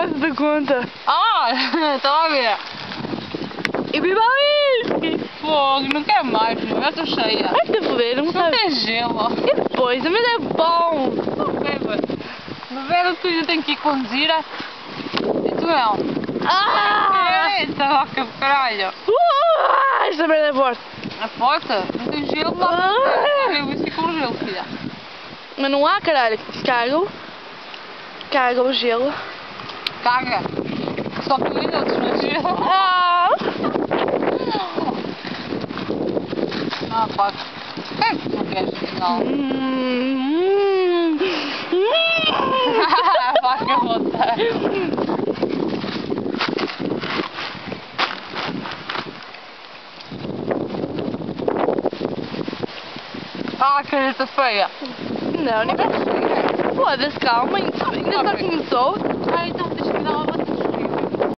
faz da conta. Ah, estava a ver. E Bibalinski! Fogo, não quero mais, meu. Eu estou cheia. Vai-te foder, não Não sabe. tem gelo. E depois, mas é bom. Não beba. Beber tu ainda tem que ir conduzir. E tu não. Ah! Eita, vaca do caralho. Esta merda é forte. A porta? Não tem gelo lá. Eu isso com gelo, filha. Mas não há, caralho. Caga o gelo. Caga. Só que nem outros, mas gelo. Ah! Ah, pá. Quem é que tu queres, afinal? Vaca voltar. Ah, careta feia. Não, nem foda-se, calma. Ainda só começou. Ah, então deixa-me dar